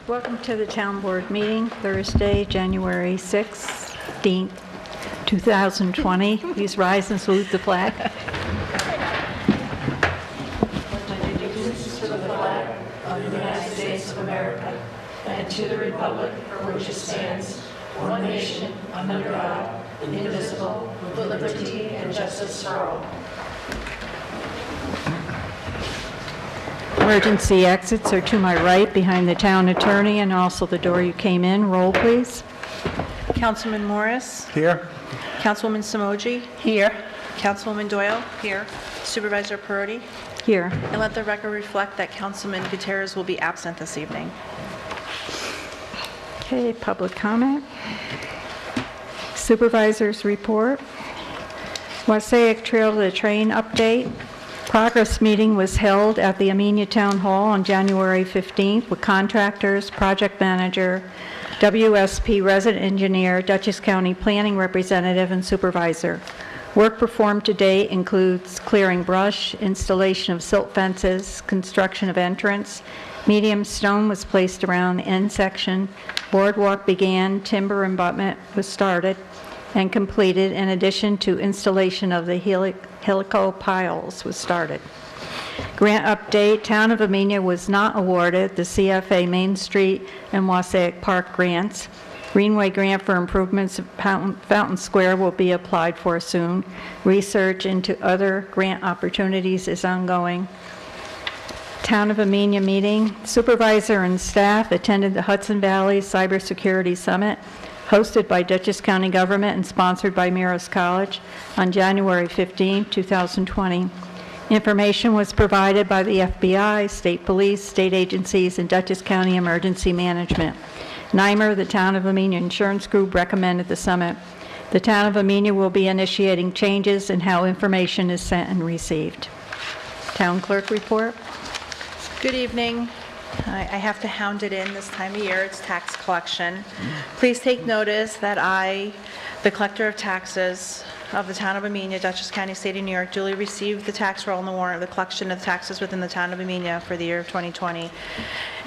Welcome to the Town Board meeting, Thursday, January 16th, 2020. Please rise and salute the flag. Allegiance to the flag of the United States of America and to the republic for which it stands, one nation, under God, indivisible, with liberty and justice for all. Emergency exits are to my right behind the town attorney and also the door you came in. Roll, please. Councilman Morris. Here. Councilwoman Samoji. Here. Councilwoman Doyle. Here. Supervisor Perotti. Here. And let the record reflect that Councilman Gutierrez will be absent this evening. Okay, public comment. Supervisors report. Wassaic Trail to the Train update. Progress meeting was held at the Amenia Town Hall on January 15th with contractors, project manager, WSP resident engineer, Dutchess County planning representative, and supervisor. Work performed to date includes clearing brush, installation of silt fences, construction of entrance, medium stone was placed around the end section, boardwalk began, timber abutment was started and completed, in addition to installation of the helico piles was started. Grant update, Town of Amenia was not awarded the CFA Main Street and Wassaic Park grants. Greenway grant for improvements of Fountain Square will be applied for soon. Research into other grant opportunities is ongoing. Town of Amenia meeting, supervisor and staff attended the Hudson Valley Cybersecurity Summit, hosted by Dutchess County Government and sponsored by Marist College on January 15, 2020. Information was provided by the FBI, state police, state agencies, and Dutchess County Emergency Management. NYMER, the Town of Amenia Insurance Group, recommended the summit. The Town of Amenia will be initiating changes in how information is sent and received. Town Clerk report. Good evening. I have to hound it in this time of year. It's tax collection. Please take notice that I, the collector of taxes of the Town of Amenia, Dutchess County, State of New York, duly received the tax roll and the warrant of the collection of taxes within the Town of Amenia for the year of 2020,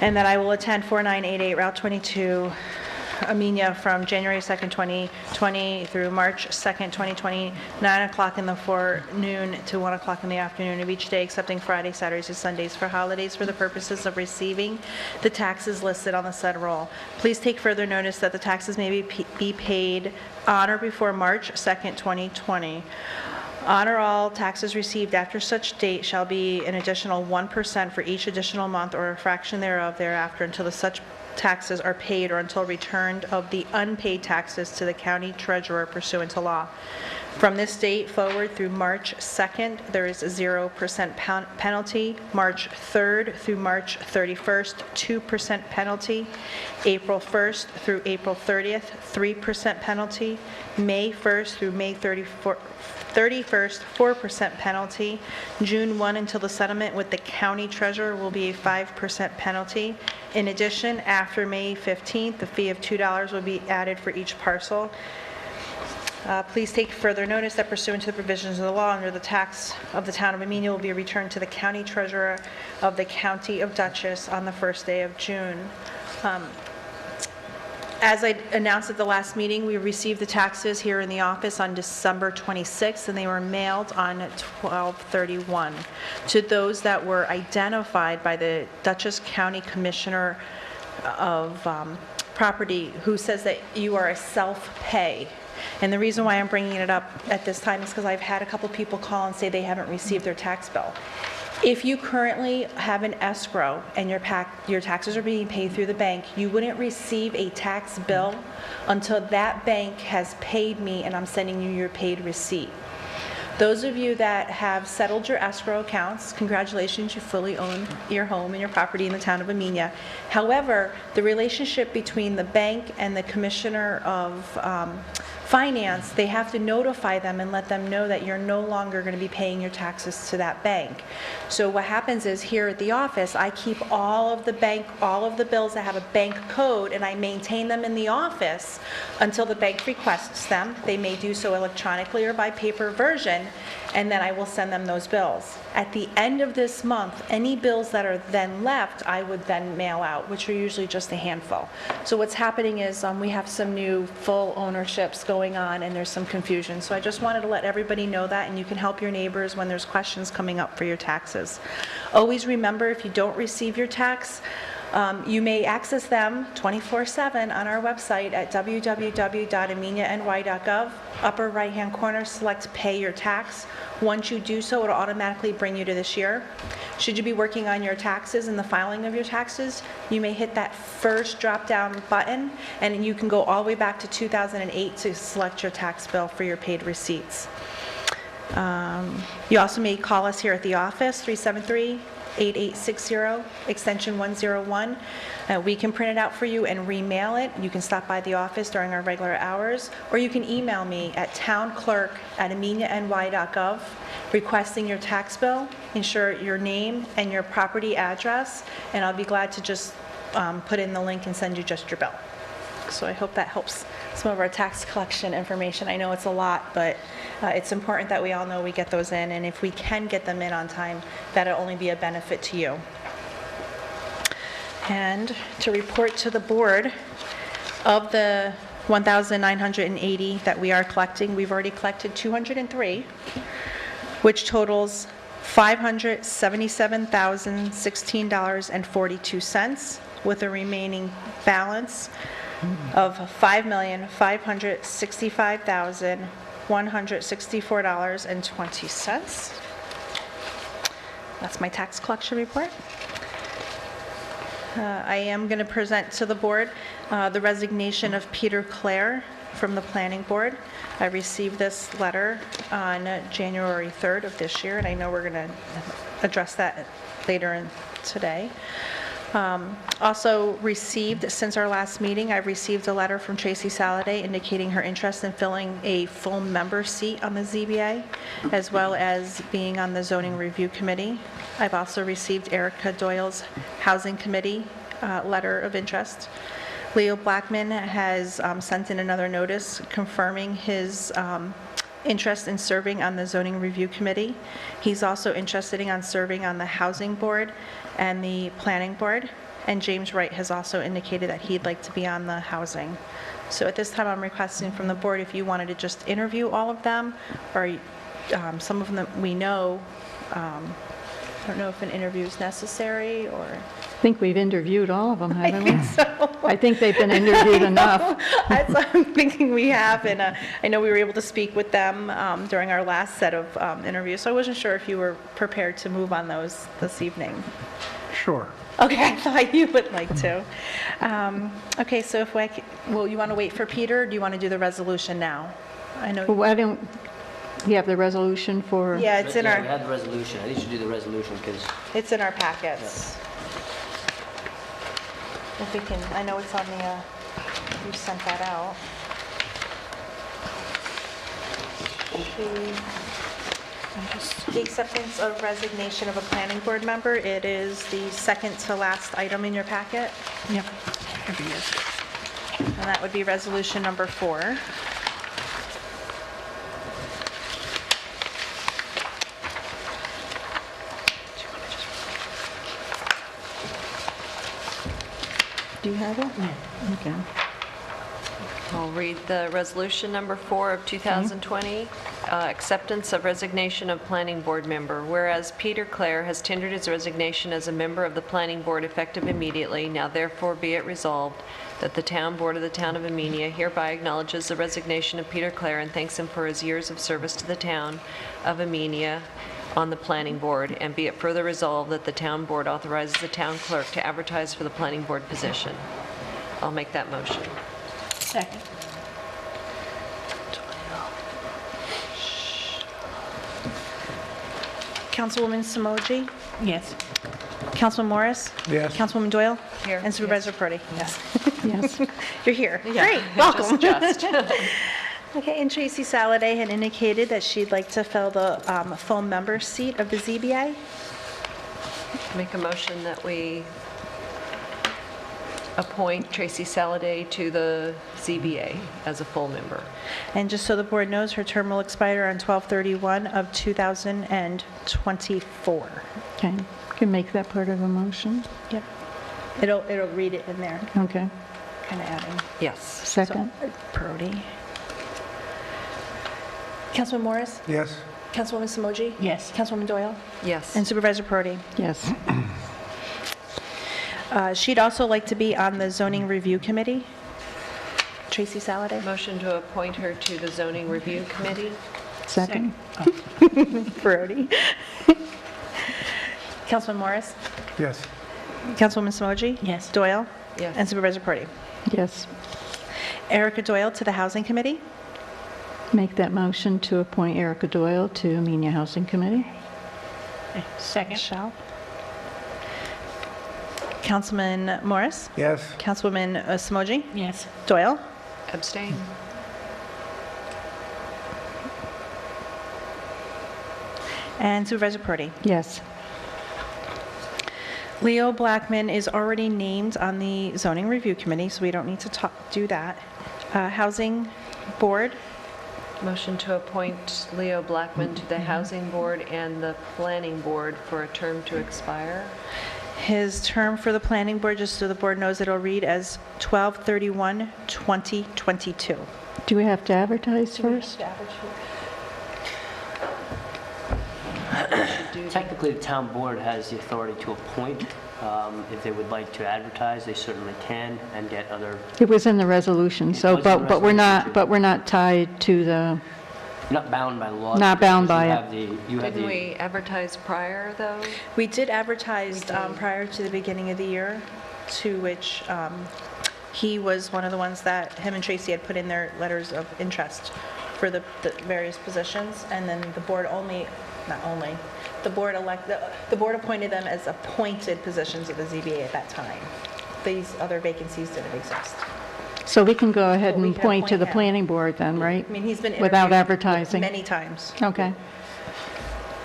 and that I will attend 4988 Route 22, Amenia, from January 2nd, 2020 through March 2nd, 2020, 9 o'clock in the forenoon to 1 o'clock in the afternoon of each day, excepting Fridays, Saturdays, and Sundays for holidays, for the purposes of receiving the taxes listed on the said roll. Please take further notice that the taxes may be paid on or before March 2nd, 2020. On or all taxes received after such date shall be an additional 1% for each additional month or a fraction thereof thereafter until the such taxes are paid or until returned of the unpaid taxes to the county treasurer pursuant to law. From this date forward through March 2nd, there is a 0% penalty. March 3rd through March 31st, 2% penalty. April 1st through April 30th, 3% penalty. May 1st through May 31st, 4% penalty. June 1 until the settlement with the county treasurer will be a 5% penalty. In addition, after May 15th, the fee of $2 will be added for each parcel. Please take further notice that pursuant to the provisions of the law, under the tax of the Town of Amenia will be returned to the county treasurer of the County of Dutchess on the first day of June. As I announced at the last meeting, we received the taxes here in the office on December 26th, and they were mailed on 12/31 to those that were identified by the Dutchess County Commissioner of Property, who says that you are a self-pay. And the reason why I'm bringing it up at this time is because I've had a couple people call and say they haven't received their tax bill. If you currently have an escrow and your taxes are being paid through the bank, you wouldn't receive a tax bill until that bank has paid me and I'm sending you your paid receipt. Those of you that have settled your escrow accounts, congratulations, you fully own your home and your property in the Town of Amenia. However, the relationship between the bank and the Commissioner of Finance, they have to notify them and let them know that you're no longer going to be paying your taxes to that bank. So what happens is, here at the office, I keep all of the bills that have a bank code, and I maintain them in the office until the bank requests them. They may do so electronically or by paper version. and then I will send them those bills. At the end of this month, any bills that are then left, I would then mail out, which are usually just a handful. So what's happening is we have some new full ownerships going on, and there's some confusion. So I just wanted to let everybody know that, and you can help your neighbors when there's questions coming up for your taxes. Always remember, if you don't receive your tax, you may access them 24/7 on our website at www.ameniany.gov. Upper right-hand corner, select Pay Your Tax. Once you do so, it'll automatically bring you to this year. Should you be working on your taxes and the filing of your taxes, you may hit that first drop-down button, and you can go all the way back to 2008 to select your tax bill for your paid receipts. You also may call us here at the office, 373-8860, extension 101. We can print it out for you and remail it. You can stop by the office during our regular hours, or you can email me at townclerk@ameniany.gov requesting your tax bill, ensure your name and your property address, and I'll be glad to just put in the link and send you just your bill. So I hope that helps some of our tax collection information. I know it's a lot, but it's important that we all know we get those in, and if we can get them in on time, that'll only be a benefit to you. And to report to the board, of the 1,980 that we are collecting, we've already collected 203, which totals $577,016.42, with a remaining balance of $5,565,164.20. That's my tax collection report. I am going to present to the board the resignation of Peter Clare from the Planning Board. I received this letter on January 3rd of this year, and I know we're going to address that later today. Also received, since our last meeting, I've received a letter from Tracy Saladay indicating her interest in filling a full member seat on the ZBA, as well as being on the Zoning Review Committee. I've also received Erica Doyle's Housing Committee letter of interest. Leo Blackman has sent in another notice confirming his interest in serving on the Zoning Review Committee. He's also interested in serving on the Housing Board and the Planning Board, and James Wright has also indicated that he'd like to be on the Housing. So at this time, I'm requesting from the board if you wanted to just interview all of them, or some of them that we know. I don't know if an interview is necessary, or... I think we've interviewed all of them, haven't we? I think so. I think they've been interviewed enough. That's what I'm thinking we have, and I know we were able to speak with them during our last set of interviews, so I wasn't sure if you were prepared to move on those this evening. Sure. Okay, I thought you would like to. Okay, so if well, you want to wait for Peter, or do you want to do the resolution now? I know. Well, why don't you have the resolution for? Yeah, it's in We our, had the resolution. I think you should do the resolution because it's in our packets. If we can, I know it's on the, you sent that out. The acceptance of resignation of a planning board member, it is the second to last item in your packet. Yep. Every year. And that would be resolution number 4. Do you have it? No. Okay. I'll read the resolution number 4 of 2020, acceptance of resignation of planning board member. Whereas Peter Clare has tendered his resignation as a member of the planning board effective immediately, now therefore be it resolved that the town board of the town of Amenia hereby acknowledges the resignation of Peter Clare and thanks him for his years of service to the town of Amenia on the planning board, and be it further resolved that the town board authorizes the town clerk to advertise for the planning board position. I'll make that motion. Second. Councilwoman Samoji? Yes. Councilman Morris? Yes. Councilwoman Doyle? Here. And Supervisor Purdy? Yes. Yes. You're here. Yeah, Great, welcome. Just. Okay, and Tracy Saladay had indicated that she'd like to fill the full member seat of the ZBA. Make a motion that we appoint Tracy Saladay to the ZBA as a full member. And just so the board knows, her term will expire on 12/31 of 2024. Okay, can make that part of a motion? Yep. It'll read it in there, Okay, kind of adding. Yes. second? Brody. Councilman Morris? Yes. Councilwoman Samoji? Yes. Councilwoman Doyle? Yes. And Supervisor Brody. Yes. She'd also like to be on the Zoning Review Committee. Tracy Saladay? Motion to appoint her to the Zoning Review Committee. Second? Brody. Councilman Morris? Yes. Councilwoman Samoji? Yes. Doyle? Yes. And Supervisor Brody. Yes. Erica Doyle to the Housing Committee. Make that motion to appoint Erica Doyle to Amenia Housing Committee? Second. Michelle. Councilman Morris? Yes. Councilwoman Samoji? Yes. Doyle? Abstain. And Supervisor Brody. Yes. Leo Blackman is already named on the Zoning Review Committee, so we don't need to do that. Housing Board, Motion to appoint Leo Blackman to the Housing Board and the Planning Board for a term to expire. his term for the Planning Board, just so the board knows, it'll read as 12/31/2022. Do we have to advertise first? Technically, the town board has the authority to appoint. If they would like to advertise, they certainly can and get other, It was in the resolution, so, was in the but we're not, resolution, too. but we're not tied to the, you're not bound by law. Not bound by because it. You have Didn't the, we advertise prior, though? We did advertise We did. prior to the beginning of the year, to which he was one of the ones that him and Tracy had put in their letters of interest for the various positions, and then the board the board appointed them as appointed positions of the ZBA at that time. These other vacancies didn't exist. so we can go ahead Well, we and can point to the appoint him. planning board then, right? I mean, he's been Without interviewed advertising? many times. Okay,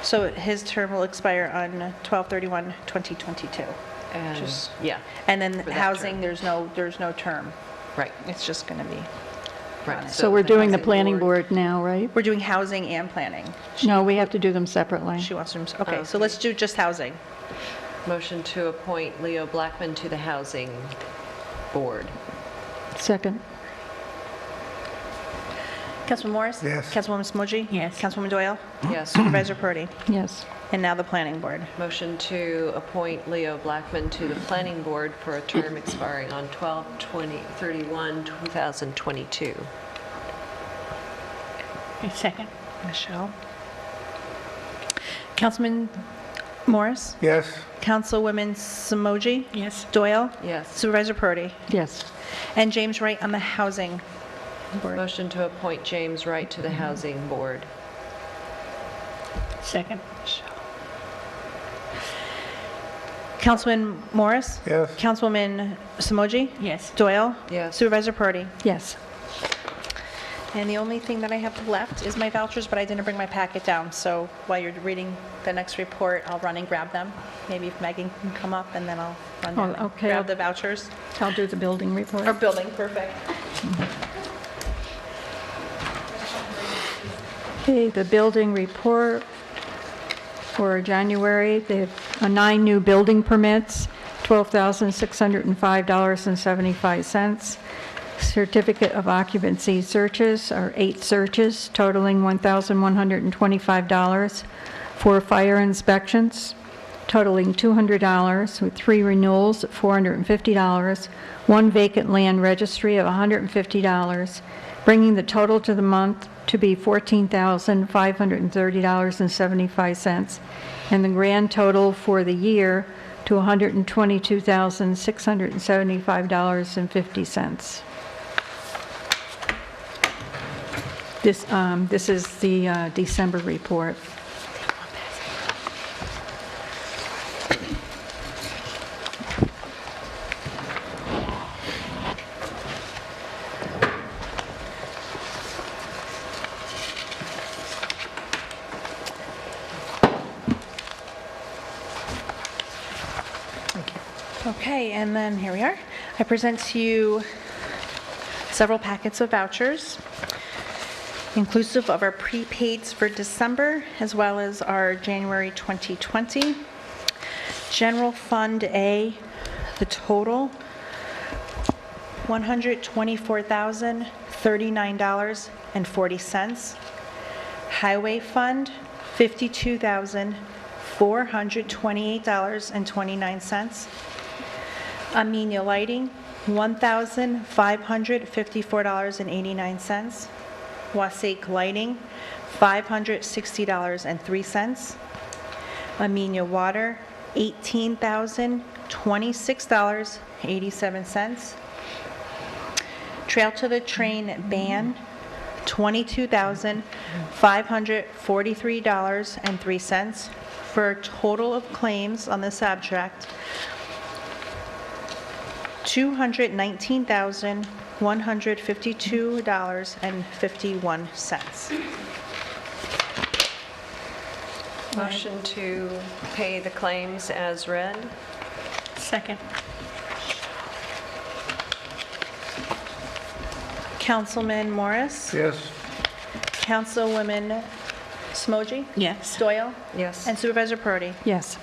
So his term will expire on 12/31/2022. And, Just- yeah, And then For that housing, term. there's no term. right, It's just going to be, right. so we're doing the Housing planning board now, right? we're doing housing and planning. No, we have to do them separately. She wants to, okay, so Okay. let's do just housing. Motion to appoint Leo Blackman to the Housing Board. Second? Councilman Morris? Yes. Councilwoman Smoji? Yes. Councilwoman Doyle? Yes. Supervisor Purdy? Yes. And now the planning board. Motion to appoint Leo Blackman to the Planning Board for a term expiring on 12/31/2022. Second. Michelle? Councilman Morris? Yes. Councilwoman Smoji? Yes. Doyle? Yes. Supervisor Purdy? Yes. And James Wright on the housing board. Motion to appoint James Wright to the Housing Board. Second. Councilman Morris? Yes. Councilwoman Smoji? Yes. Doyle? Yes. Supervisor Purdy? Yes. And the only thing that I have left is my vouchers, but I didn't bring my packet down, so while you're reading the next report, I'll run and grab them. Maybe if Megan can come up, and then I'll run down and okay. grab the vouchers. I'll do the building report. Or building, perfect. Okay, the building report for January, they have 9 new building permits, $12,605.75. Certificate of occupancy searches are 8 searches totaling $1,125. 4 fire inspections totaling $200 with 3 renewals at $450. 1 vacant land registry of $150, bringing the total to the month to be $14,530.75, and the grand total for the year to $122,675.50. This is the December report. Okay, and then here we are. I present to you several packets of vouchers, inclusive of our prepaids for December, as well as our January 2020. General Fund A, the total, $124,039.40. Highway Fund, $52,428.29. Amenia Lighting, $1,554.89. Wasake Lighting, $560.03. Amenia Water, $18,026.87. Trail to the Train Band, $22,543.03, for a total of claims on this abstract, $219,152.51. Motion to pay the claims as read. Second. Councilman Morris? Yes. Councilwoman Smoji? Yes. Doyle? Yes. And Supervisor Perotti? Yes.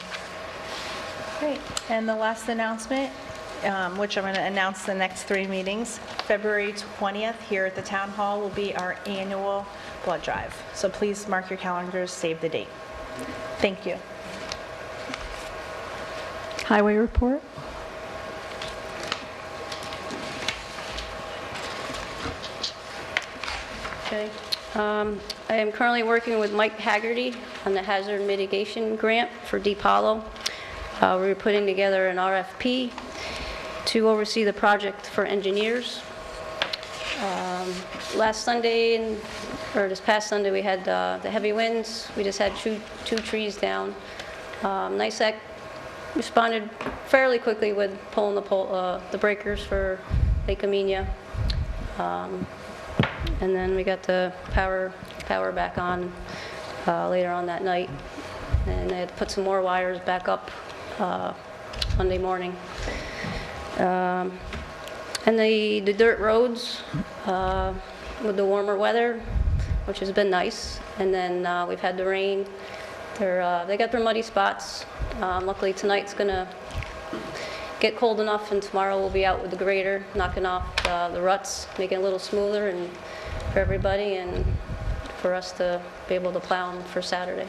Great. And the last announcement, which I'm going to announce the next 3 meetings. February 20th here at the Town Hall will be our annual blood drive. So please mark your calendars, save the date. Thank you. Highway report? Okay. I am currently working with Mike Haggerty on the hazard mitigation grant for Deep Hollow. We're putting together an RFP to oversee the project for engineers. Last Sunday, or this past Sunday, we had the heavy winds. We just had two trees down. NICEC responded fairly quickly with pulling the breakers for Lake Amenia. And then we got the power back on later on that night. And they had to put some more wires back up Monday morning. And the dirt roads, with the warmer weather, which has been nice, and then we've had the rain. They got their muddy spots. Luckily tonight's gonna get cold enough, and tomorrow we'll be out with the grader, knocking off the ruts, making it a little smoother and for everybody, and for us to be able to plow them for Saturday.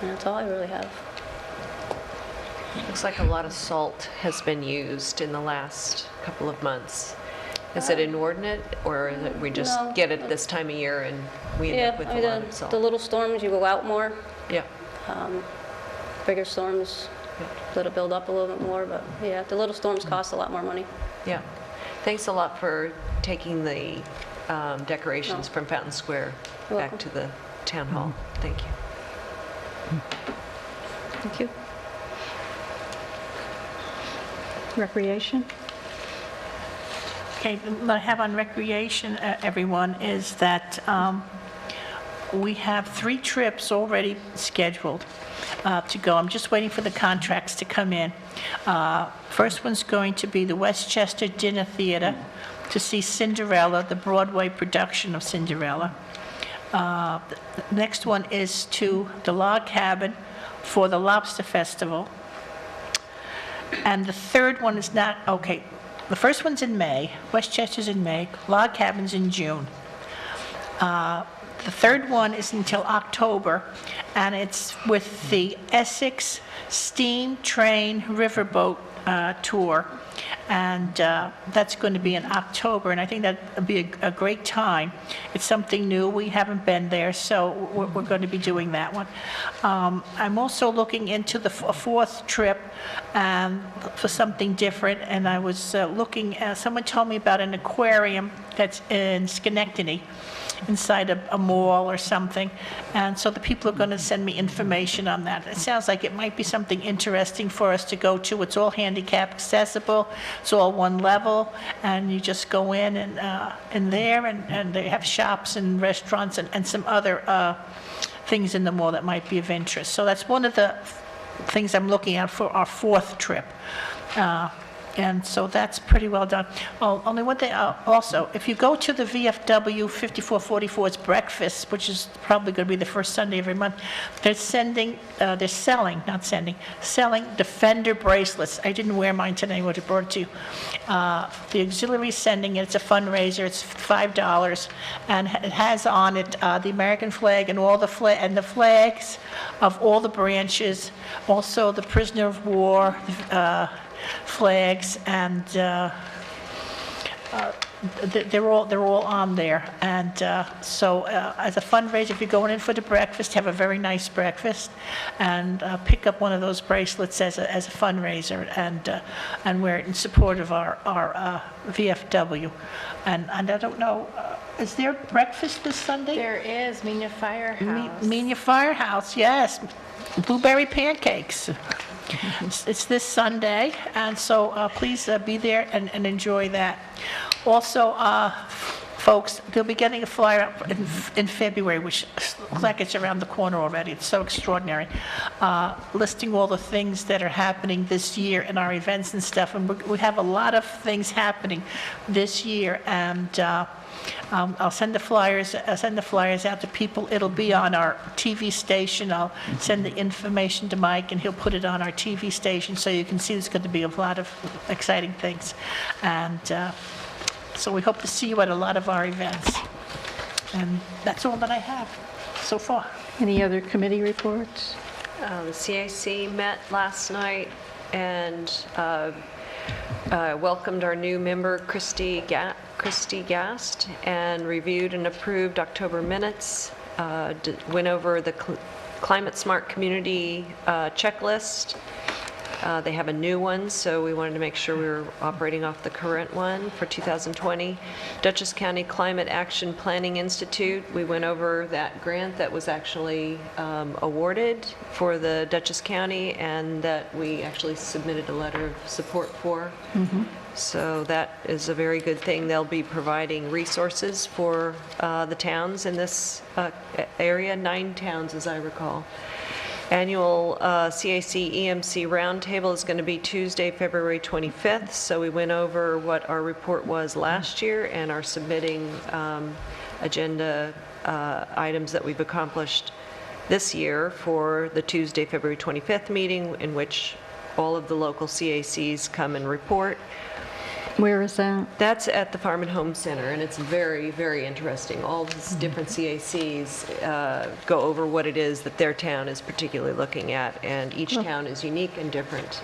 And that's all I really have. Looks like a lot of salt has been used in the last couple of months. Is it inordinate, or is it we just No. get it this time of year and we end up with I a mean, lot of the salt? little storms, you go out more. Yeah. Bigger storms, let it build up a little bit more, but yeah, the little storms cost a lot more money. Yeah. Thanks a lot for taking the decorations from Fountain Square You're back welcome. to the town hall. Thank you. Thank you. Recreation? Okay, what I have on recreation, everyone, is that we have 3 trips already scheduled to go. I'm just waiting for the contracts to come in. First one's going to be the Westchester Dinner Theater to see Cinderella, the Broadway production of Cinderella. The next one is to the Log Cabin for the Lobster Festival. And the third one is not, okay, the first one's in May, Westchester's in May, Log Cabin's in June. The third one is until October, and it's with the Essex Steam Train Riverboat Tour, and that's going to be in October, and I think that would be a great time. It's something new, we haven't been there, so we're going to be doing that one. I'm also looking into a 4th trip for something different, and I was looking, someone told me about an aquarium that's in Schenectady, inside a mall or something, and so the people are going to send me information on that. It sounds like it might be something interesting for us to go to. It's all handicap accessible, it's all one level, and you just go in and there, and they have shops and restaurants and some other things in the mall that might be of interest. So that's one of the things I'm looking at for our 4th trip. And so that's pretty well done. Oh, only one thing, also, if you go to the VFW 5444's breakfast, which is probably going to be the first Sunday every month, they're selling Defender bracelets. I didn't wear mine today, I would have brought it to you. The auxiliary's sending it, it's a fundraiser, it's $5, and it has on it the American flag and all the flags of all the branches, also the prisoner of war, flags, and they're all on there. And so as a fundraiser, if you're going in for the breakfast, have a very nice breakfast, and pick up one of those bracelets as a fundraiser, and wear it in support of our VFW. And I don't know, is there breakfast this Sunday? There is Menia Firehouse. Menia Firehouse, yes. Blueberry pancakes. It's this Sunday, and so please be there and enjoy that. Also, folks, they'll be getting a flyer out in February, which looks like it's around the corner already. It's so extraordinary, listing all the things that are happening this year in our events and stuff. And we have a lot of things happening this year, and I'll send the flyers out to people. It'll be on our TV station. I'll send the information to Mike, and he'll put it on our TV station, so you can see there's going to be a lot of exciting things. And so we hope to see you at a lot of our events. And that's all that I have so far. Any other committee reports? The CAC met last night and welcomed our new member, Christy Gast, and reviewed and approved October minutes, went over the Climate Smart Community checklist. They have a new one, so we wanted to make sure we were operating off the current one for 2020. Dutchess County Climate Action Planning Institute, we went over that grant that was actually awarded for the Dutchess County, and that we actually submitted a letter of support for. So that is a very good thing. They'll be providing resources for the towns in this area, 9 towns as I recall. Annual CAC EMC Roundtable is going to be Tuesday, February 25th. So we went over what our report was last year and are submitting agenda items that we've accomplished this year for the Tuesday, February 25th meeting, in which all of the local CACs come and report. Where is that? That's at the Farm and Home Center, and it's very, very interesting. All these different CACs go over what it is that their town is particularly looking at, and each town is unique and different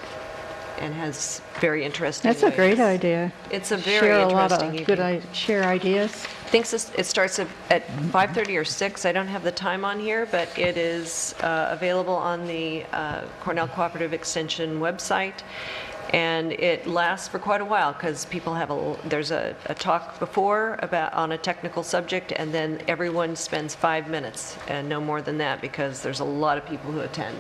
and has very interesting That's a great ways. idea. It's a very interesting evening. Share ideas. I think it starts at 5:30 or 6. I don't have the time on here, but it is available on the Cornell Cooperative Extension website. And it lasts for quite a while because people have there's a talk before on a technical subject, and then everyone spends 5 minutes and no more than that, because there's a lot of people who attend.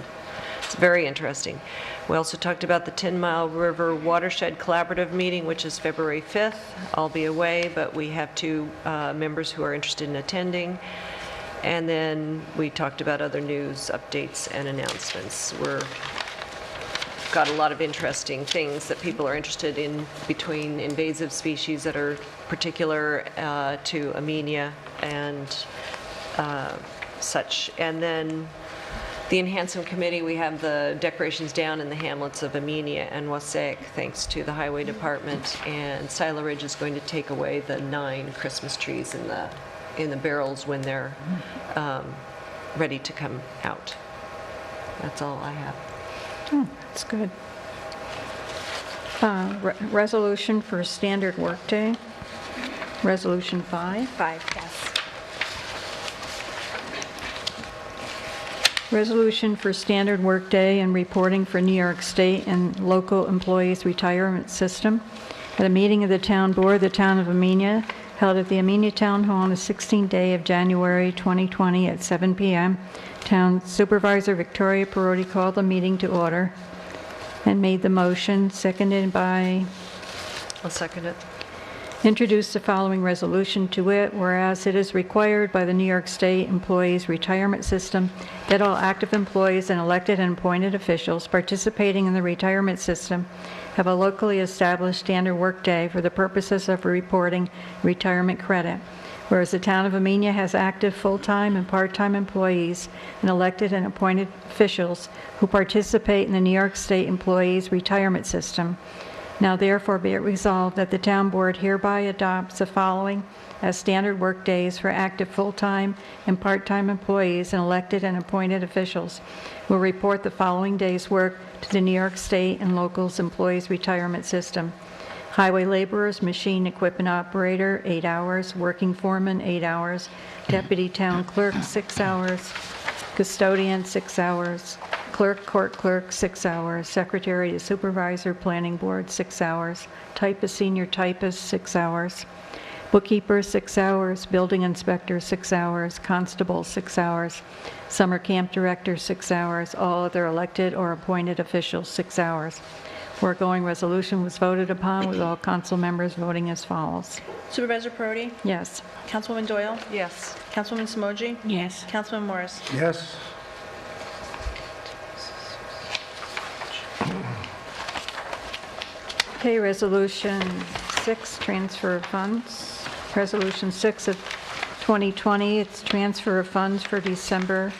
It's very interesting. We also talked about the 10 Mile River Watershed Collaborative meeting, which is February 5th. I'll be away, but we have 2 members who are interested in attending. And then we talked about other news, updates, and announcements. We've got a lot of interesting things that people are interested in, between invasive species that are particular to Amenia and such. And then the Enhancement Committee, we have the decorations down in the hamlets of Amenia and Wassaic, thanks to the Highway Department. And Sila Ridge is going to take away the 9 Christmas trees in the barrels when they're ready to come out. That's all I have. That's good. Resolution for standard workday. Resolution 5. 5, yes. Resolution for standard workday and reporting for New York State and local employees' retirement system. At a meeting of the Town Board, the Town of Amenia, held at the Amenia Town Hall on the 16th day of January 2020 at 7 p.m., Town Supervisor Victoria Perotti called the meeting to order and made the motion, seconded by I'll second it. Introduce the following resolution to wit, whereas it is required by the New York State Employees Retirement System that all active employees and elected and appointed officials participating in the retirement system have a locally established standard workday for the purposes of reporting retirement credit. Whereas the town of Amenia has active full-time and part-time employees and elected and appointed officials who participate in the New York State Employees Retirement System. Now therefore be it resolved that the town board hereby adopts the following as standard work days for active full-time and part-time employees and elected and appointed officials. Will report the following day's work to the New York State and locals employees retirement system. Highway laborers, machine equipment operator, 8 hours. Working foreman, 8 hours. Deputy town clerk, 6 hours. Custodian, 6 hours. Clerk, court clerk, 6 hours. Secretary to supervisor, planning board, 6 hours. Typist, senior typist, 6 hours. Bookkeeper, 6 hours. Building inspector, 6 hours. Constable, 6 hours. Summer camp director, 6 hours. All other elected or appointed officials, 6 hours. Foregoing resolution was voted upon with all council members voting as follows. Supervisor Perotti? Yes. Councilwoman Doyle? Yes. Councilwoman Samoji? Yes. Councilman Morris? Yes. Okay, Resolution 6, transfer of funds. Resolution 6 of 2020, it's transfer of funds for December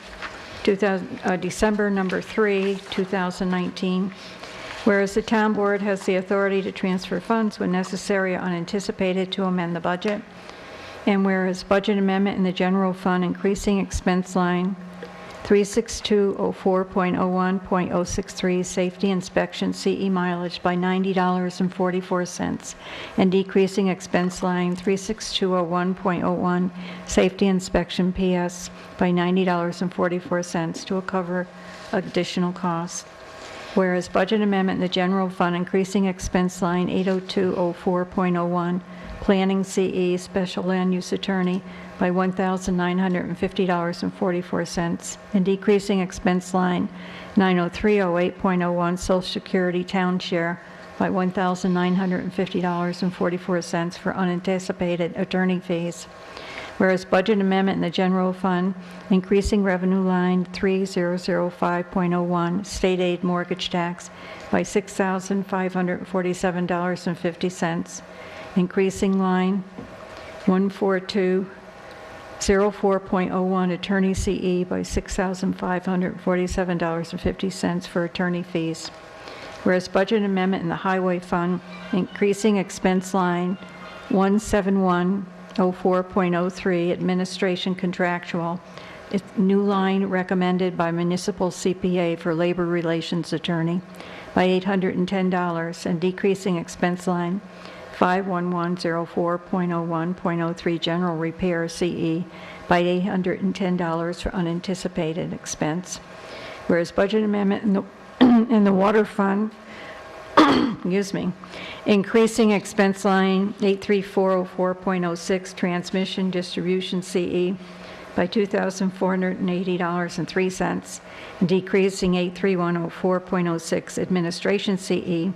number 3, 2019. Whereas the town board has the authority to transfer funds when necessary or unanticipated to amend the budget. And whereas budget amendment in the general fund increasing expense line 36204.01.063 safety inspection CE mileage by $90.44 and decreasing expense line 36201.01 safety inspection PS by $90.44 to cover additional costs. Whereas budget amendment in the general fund increasing expense line 80204.01 planning CE special land use attorney by $1,950.44 and decreasing expense line 90308.01 social security town share by $1,950.44 for unanticipated attorney fees. Whereas budget amendment in the general fund, increasing revenue line 3005.01, state aid mortgage tax by $6,547.50, increasing line 14204.01, attorney CE by $6,547.50 for attorney fees. Whereas budget amendment in the highway fund, increasing expense line 17104.03, administration contractual, new line recommended by municipal CPA for labor relations attorney by $810 and decreasing expense line 51104.01.03 general repair CE by $810 for unanticipated expense. Whereas budget amendment in the water fund, excuse me, increasing expense line 83404.06 transmission distribution CE by $2,480.03 and decreasing 83104.06 administration CE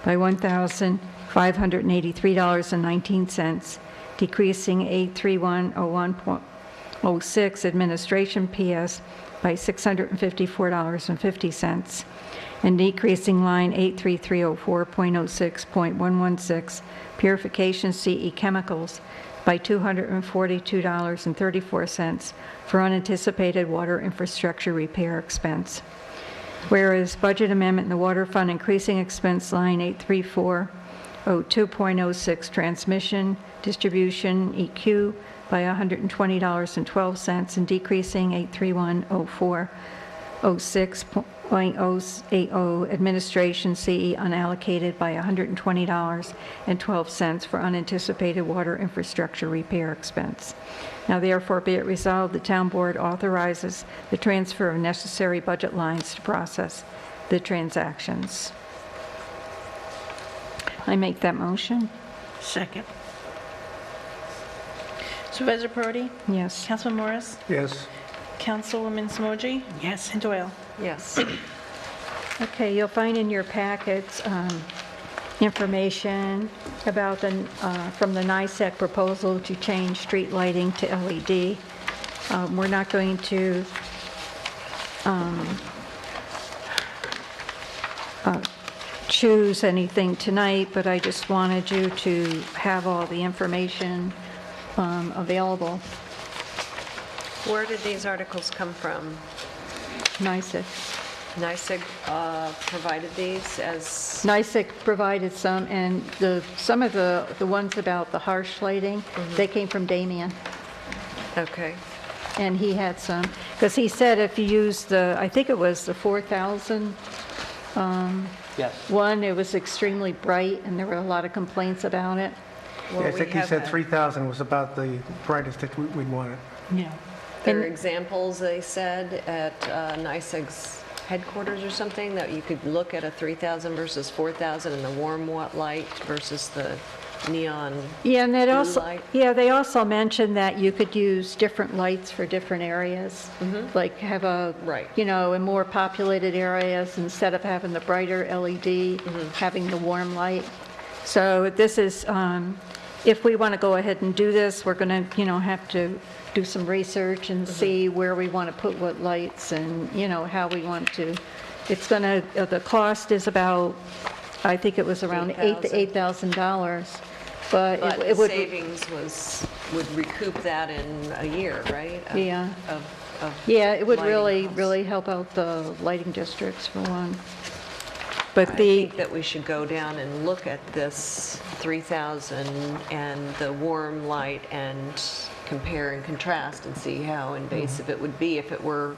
by $1,583.19, decreasing 83101.06 administration PS by $654.50, and decreasing line 83304.06.116 purification CE chemicals by $242.34 for unanticipated water infrastructure repair expense. Whereas budget amendment in the water fund increasing expense line 83402.06 transmission distribution EQ by $120.12 and decreasing 83104.06.080 administration CE unallocated by $120.12 for unanticipated water infrastructure repair expense. Now therefore be it resolved, the town board authorizes the transfer of necessary budget lines to process the transactions. I make that motion. Second. Supervisor Perotti? Yes. Councilman Morris? Yes. Councilwoman Samoji? Yes. And Doyle? Yes. Okay, you'll find in your packets information about from the NICEC proposal to change street lighting to LED. We're not going to choose anything tonight, but I just wanted you to have all the information available. Where did these articles come from? NICEC. NICEAG provided these as, NICEC provided some, and some of the ones about the harsh lighting, they came from Damien, okay. and he had some, because he said if you use I think it was the 4,000 Yes. one, it was extremely bright, and there were a lot of complaints about it. Well, Yeah, I we think he have said a- 3,000 was about the brightest that we'd want it. Yeah. There are examples, they said, at NICEAG's headquarters or something, that you could look at a 3,000 versus 4,000 and the warm light versus the neon. Yeah, and blue they also mentioned that you could use different lights for different areas. Like have Right. in more populated areas, instead of having the brighter LED, having the warm light. So this is, if we want to go ahead and do this, we're going to, have to do some research and see where we want to put what lights and, how we want to. It's going to, the cost is about, I think it was around $8,000 to $8,000. But But it the would, savings would recoup that in a year, right? Yeah. Of yeah, it would lighting really, costs. really help out the lighting districts for one. But I the, think that we should go down and look at this 3,000 and the warm light and compare and contrast and see how invasive it would be if it were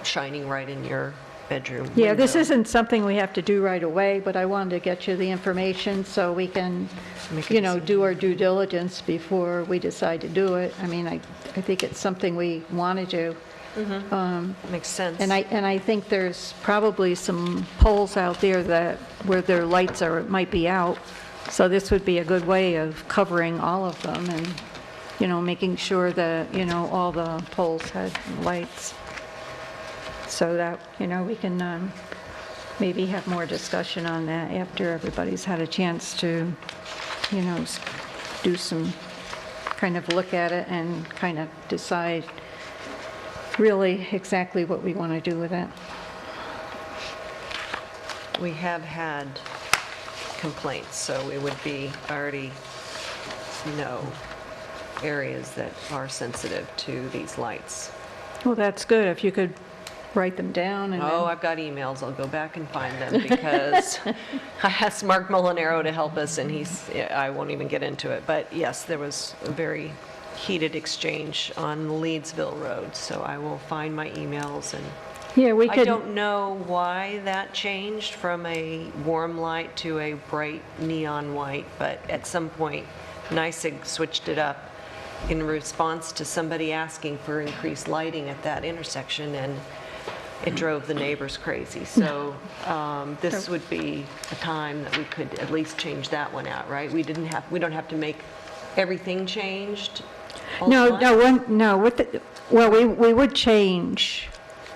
shining right in your bedroom yeah, this window. isn't something we have to do right away, but I wanted to get you the information so we can, Make a do our due diligence before we decide to do it. I mean, I think it's something we want to do. Makes sense. And I think there's probably some poles out there where their lights might be out. So this would be a good way of covering all of them and, making sure that, all the poles had lights. So that, we can maybe have more discussion on that after everybody's had a chance to, do some kind of look at it and kind of decide really exactly what we want to do with it. We have had complaints, so we would be already know areas that are sensitive to these lights. Well, that's good, if you could write them down and Oh, then, I've got emails, I'll go back and find them, because I asked Mark Molinaro to help us, and I won't even get into it, but yes, there was a very heated exchange on Leedsville Road, so I will find my emails, and yeah, we I could, don't know why that changed from a warm light to a bright neon white, but at some point, NICEAG switched it up in response to somebody asking for increased lighting at that intersection, and it drove the neighbors crazy. So this would be a time that we could at least change that one out, right? We don't have to make everything changed all the time? well, we would change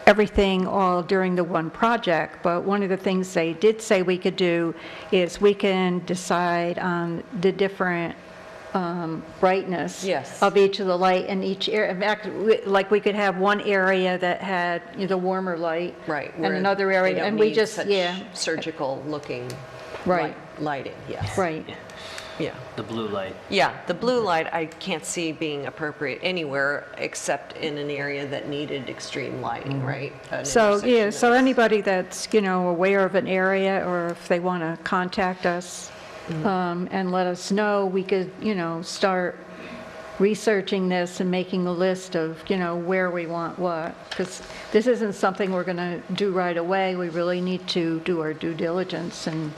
everything all during the one project, but one of the things they did say we could do is we can decide on the different brightness Yes. of each of the light in each area. In fact, like we could have one area that had the warmer light. Right. And where another they area, don't and we need just, such yeah, surgical looking Right. lighting, yes. right. Yeah. The blue light. Yeah, the blue light I can't see being appropriate anywhere except in an area that needed extreme lighting, right? An So, yeah, intersection so that's- anybody that's, aware of an area, or if they want to contact us and let us know, we could, start researching this and making a list of, where we want what. Because this isn't something we're going to do right away. We really need to do our due diligence and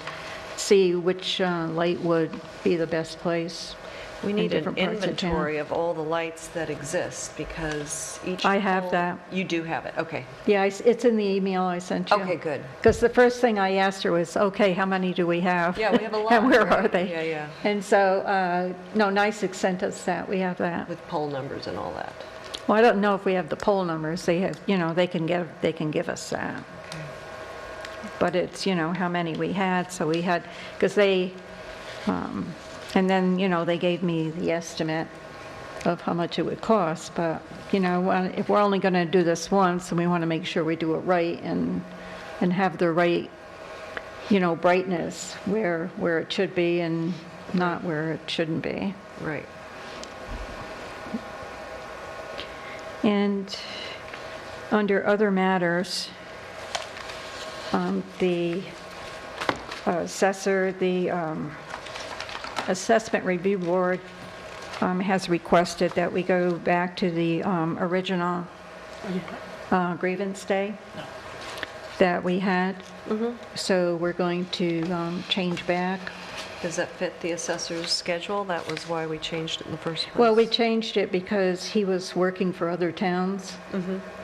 see which light would be the best place. We in need an different parts of town. inventory of all the lights that exist, because each... I have pole- that. You do have it, okay. Yeah, it's in the email I sent you. Okay, good. Because the first thing I asked her was, okay, how many do we have? Yeah, we have a lot, And where are right? they? Yeah, yeah. And so, no, NICEAG sent us that, we have that. With poll numbers and all that. Well, I don't know if we have the poll numbers, they have, they can give us that. But it's, how many we had, so we had, because they And then, they gave me the estimate of how much it would cost, but, if we're only going to do this once, and we want to make sure we do it right and have the right, brightness where it should be and not where it shouldn't be. Right. And under other matters, the assessor, the Assessment Review Board has requested that we go back to the original grievance day that we had. So we're going to change back. Does that fit the assessor's schedule? That was why we changed it in the first place. Well, we changed it because he was working for other towns,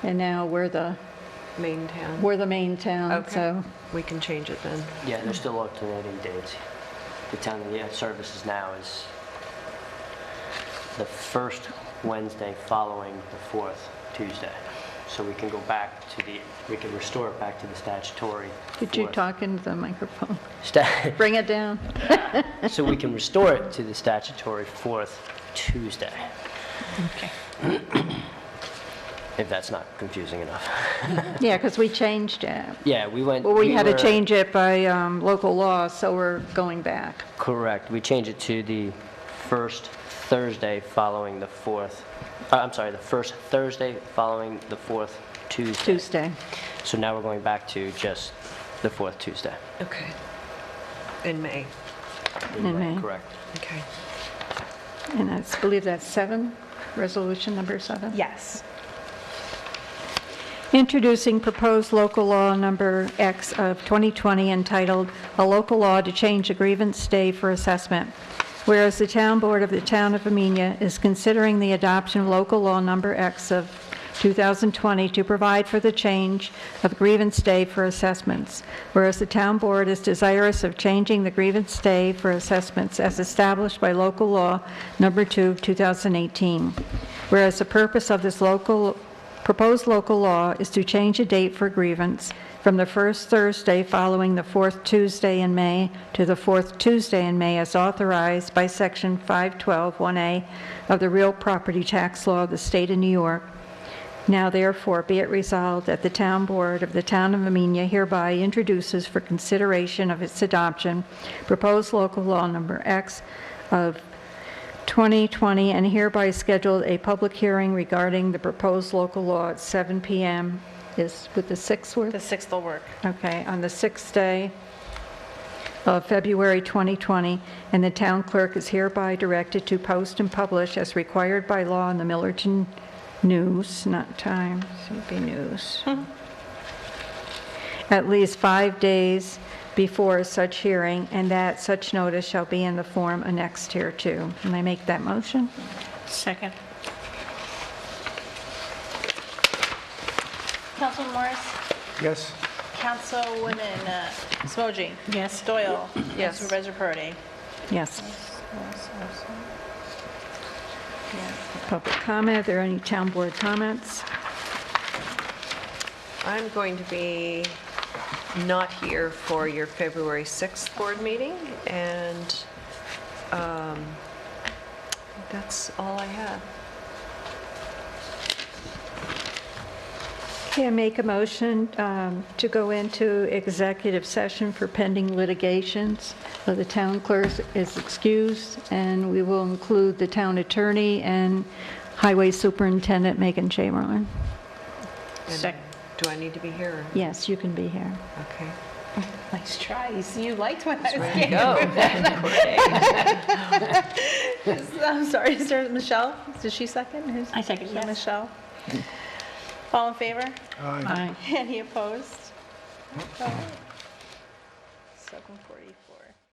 and now we're the Main town. main town, Okay. so. We can change it then. Yeah, they're still alternating dates. The town that the services now is the first Wednesday following the fourth Tuesday. So we can go back to we can restore it back to the statutory. Did you fourth. talk into the microphone? Sta- Bring it down. So we can restore it to the statutory fourth Tuesday. Okay. If that's not confusing enough. Yeah, because we changed it. Yeah, we went. Well, we had to were- change it by local law, so we're going back. Correct. We changed it to the first Thursday following the fourth. I'm sorry, the first Thursday following the fourth Tuesday. Tuesday. So now we're going back to just the fourth Tuesday. Okay. In May. In May. Correct. Okay. And I believe that's 7, resolution number 7. Yes. Introducing proposed local law number X of 2020 entitled, "A Local Law to Change a Grievance Day for Assessment." Whereas the Town Board of the Town of Amenia is considering the adoption of local law number X of 2020 to provide for the change of grievance day for assessments. Whereas the Town Board is desirous of changing the grievance day for assessments as established by local law number 2 of 2018. Whereas the purpose of this proposed local law is to change a date for grievance from the first Thursday following the fourth Tuesday in May to the fourth Tuesday in May as authorized by Section 512(1)A of the Real Property Tax Law of the State of New York. Now therefore be it resolved that the Town Board of the Town of Amenia hereby introduces for consideration of its adoption proposed local law number X of 2020 and hereby scheduled a public hearing regarding the proposed local law at 7 p.m. is with the 6th word? The 6th will work. Okay, on the 6th day of February 2020, and the town clerk is hereby directed to post and publish as required by law in the Millerton News, not Times, it would be News, at least 5 days before such hearing, and that such notice shall be in the form annexed hereto. Can I make that motion? Second. Councilman Morris? Yes? Councilwoman Smoji? Yes. Doyle? Yes. Supervisor Purdy? Yes. Public comment, are there any town board comments? I'm going to be not here for your February 6th board meeting, and that's all I have. Okay, I make a motion to go into executive session for pending litigations. The town clerk is excused, and we will include the town attorney and highway superintendent Megan Chamberlain. And do I need to be here? or- Yes, you can be here. Okay. Nice tries. You liked when I was Ready to go. I'm sorry, is there Michelle? Did she second? I second, yes. Michelle? All in favor? Aye. Aye. Any opposed? 7:44.